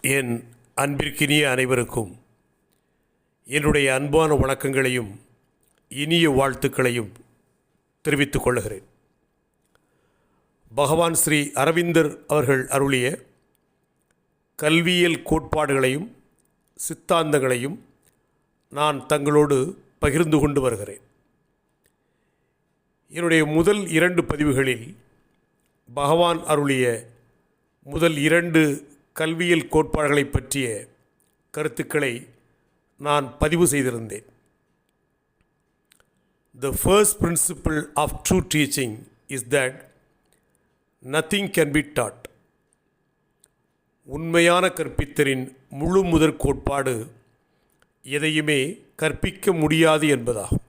என் அன்பிற்கினிய அனைவருக்கும் என்னுடைய அன்பான வணக்கங்களையும் இனிய வாழ்த்துக்களையும் தெரிவித்துக் கொள்கிறேன். பகவான் ஸ்ரீ அரவிந்தர் அவர்கள் அருளிய கல்வியியல் கோட்பாடுகளையும் சித்தாந்தங்களையும் நான் தங்களோடு பகிர்ந்து கொண்டு வருகிறேன். என்னுடைய முதல் 2 பதிவுகளில் பகவான் அருளிய முதல் 2 கல்வியியல் கோட்பாடுகளை பற்றிய கருத்துக்களை நான் பதிவு செய்திருந்தேன். The first principle of true teaching is that nothing can be taught. உண்மையான கற்பித்தலின் முழு முதற் கோட்பாடு எதையுமே கற்பிக்க முடியாது என்பதாகும்.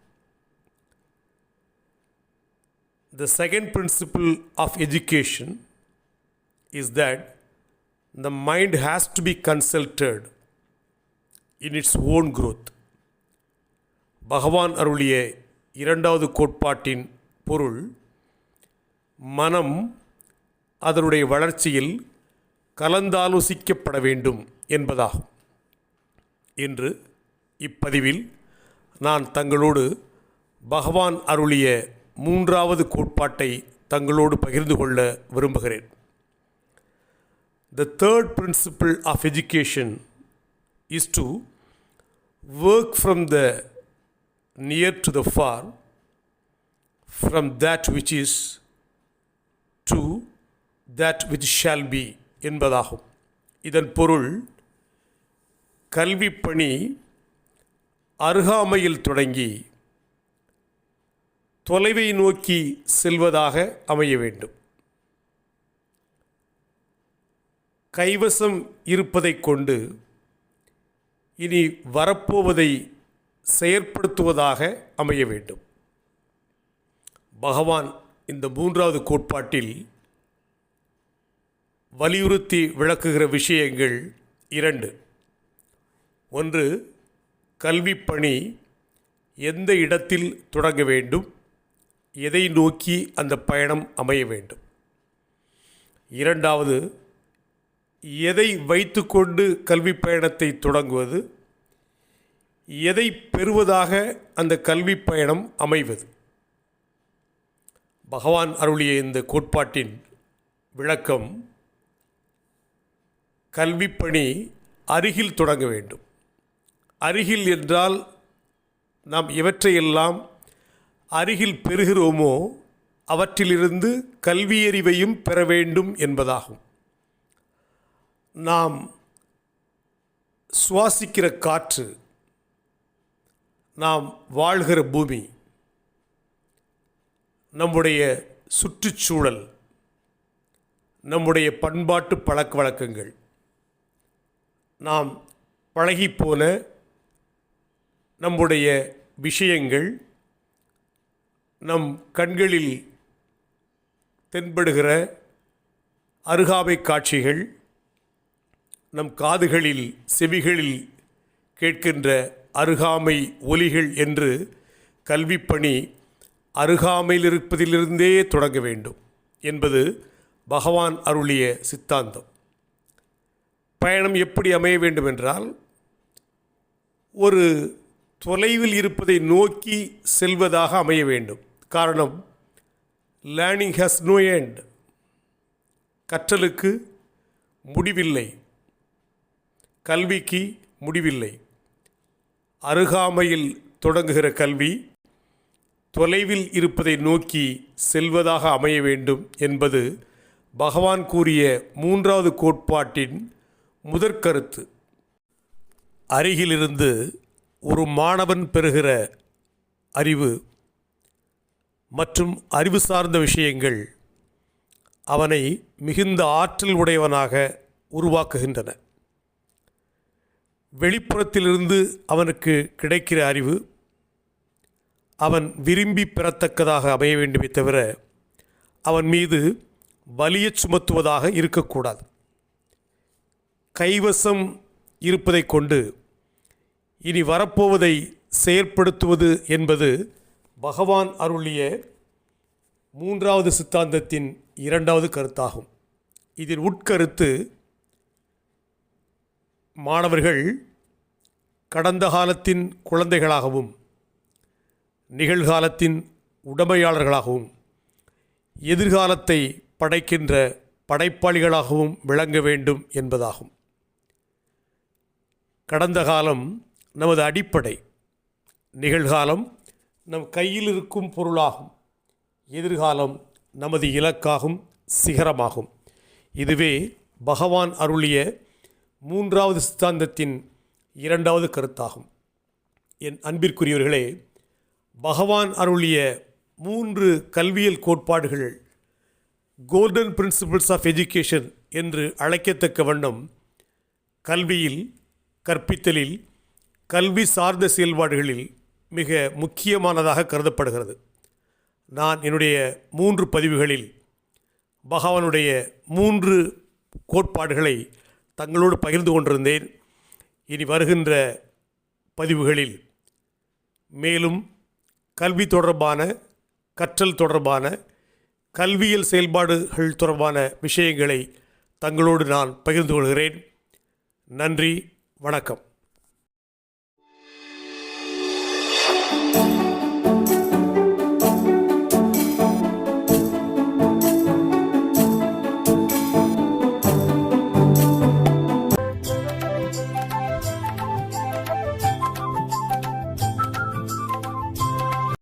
The second principle of education is that the mind has to be consulted in its own growth. பகவான் அருளிய 2வது கோட்பாட்டின் பொருள் மனம் அதனுடைய வளர்ச்சியில் கலந்தாலோசிக்கப்பட வேண்டும் என்பதாகும். இன்று இப்பதிவில் நான் தங்களோடு பகவான் அருளிய 3வது கோட்பாட்டை தங்களோடு பகிர்ந்து கொள்ள விரும்புகிறேன். The third principle of education is to work from the near to the far, from that which is to that which shall be என்பதாகும். இதன் பொருள் கல்வி பணி அருகாமையில் தொடங்கி தொலைவை நோக்கி செல்வதாக அமைய வேண்டும். கைவசம் இருப்பதை கொண்டு இனி வரப்போவதை செயற்படுத்துவதாக அமைய வேண்டும். பகவான் இந்த 3வது கோட்பாட்டில் வலியுறுத்தி விளக்குகிற விஷயங்கள் 2. ஒன்று, கல்வி பணி எந்த இடத்தில் தொடங்க வேண்டும், எதை நோக்கி அந்த பயணம் அமைய வேண்டும். 2வது, எதை வைத்துக்கொண்டு கல்வி பயணத்தை தொடங்குவது, எதை பெறுவதாக அந்த கல்வி பயணம் அமைவது. பகவான் அருளிய இந்த கோட்பாட்டின் விளக்கம், கல்வி பணி அருகில் தொடங்க வேண்டும். அருகில் என்றால் நாம் எவற்றையெல்லாம் அருகில் பெறுகிறோமோ அவற்றிலிருந்து கல்வியறிவையும் பெற வேண்டும் என்பதாகும். நாம் சுவாசிக்கிற காற்று, நாம் வாழ்கிற பூமி, நம்முடைய சுற்றுச்சூழல், நம்முடைய பண்பாட்டு பழக்க வழக்கங்கள், நாம் பழகிப்போன நம்முடைய விஷயங்கள், நம் கண்களில் தென்படுகிற அருகாமை காட்சிகள், நம் காதுகளில் செவிகளில் கேட்கின்ற அருகாமை ஒலிகள் என்று கல்வி பணி அருகாமையில் இருப்பதிலிருந்தே தொடங்க வேண்டும் என்பது பகவான் அருளிய சித்தாந்தம். பயணம் எப்படி அமைய வேண்டும் என்றால், ஒரு தொலைவில் இருப்பதை நோக்கி செல்வதாக அமைய வேண்டும். காரணம், லேர்னிங் ஹேஸ் நோ எண்ட். கற்றலுக்கு முடிவில்லை, கல்விக்கு முடிவில்லை. அருகாமையில் தொடங்குகிற கல்வி தொலைவில் இருப்பதை நோக்கி செல்வதாக அமைய வேண்டும் என்பது பகவான் கூறிய 3வது கோட்பாட்டின் முதற்கருத்து. அருகிலிருந்து ஒரு மாணவன் பெறுகிற அறிவு மற்றும் அறிவு சார்ந்த விஷயங்கள் அவனை மிகுந்த ஆற்றல் உடையவனாக உருவாக்குகின்றன. வெளிப்புறத்திலிருந்து அவனுக்கு கிடைக்கிற அறிவு அவன் விரும்பி பெறத்தக்கதாக அமைய வேண்டுமே தவிர அவன் மீது வலிய சுமத்துவதாக இருக்கக்கூடாது. கைவசம் இருப்பதை கொண்டு இனி வரப்போவதை செயற்படுத்துவது என்பது பகவான் அருளிய 3வது சித்தாந்தத்தின் 2வது கருத்தாகும். இதில் உட்கருத்து, மாணவர்கள் கடந்த காலத்தின் குழந்தைகளாகவும் நிகழ்காலத்தின் உடைமையாளர்களாகவும் எதிர்காலத்தை படைக்கின்ற படைப்பாளிகளாகவும் விளங்க வேண்டும் என்பதாகும். கடந்த காலம் நமது அடிப்படை, நிகழ்காலம் நம் கையில் இருக்கும் பொருளாகும், எதிர்காலம் நமது இலக்காகும், சிகரமாகும். இதுவே பகவான் அருளிய 3வது சித்தாந்தத்தின் 2வது கருத்தாகும். என் அன்பிற்குரியவர்களே, பகவான் அருளிய 3 கல்வியல் கோட்பாடுகள் கோல்டன் பிரின்சிபிள்ஸ் ஆஃப் எஜுகேஷன் என்று அழைக்கத்தக்க வண்ணம் கல்வியில், கற்பித்தலில், கல்வி சார்ந்த செயல்பாடுகளில் மிக முக்கியமானதாக கருதப்படுகிறது. நான் என்னுடைய 3 பதிவுகளில் பகவானுடைய 3 கோட்பாடுகளை தங்களோடு பகிர்ந்து கொண்டிருந்தேன். இனி வருகின்ற பதிவுகளில் மேலும் கல்வி தொடர்பான, கற்றல் தொடர்பான, கல்வியல் செயல்பாடுகள் தொடர்பான விஷயங்களை தங்களோடு நான் பகிர்ந்து கொள்கிறேன். நன்றி, வணக்கம்.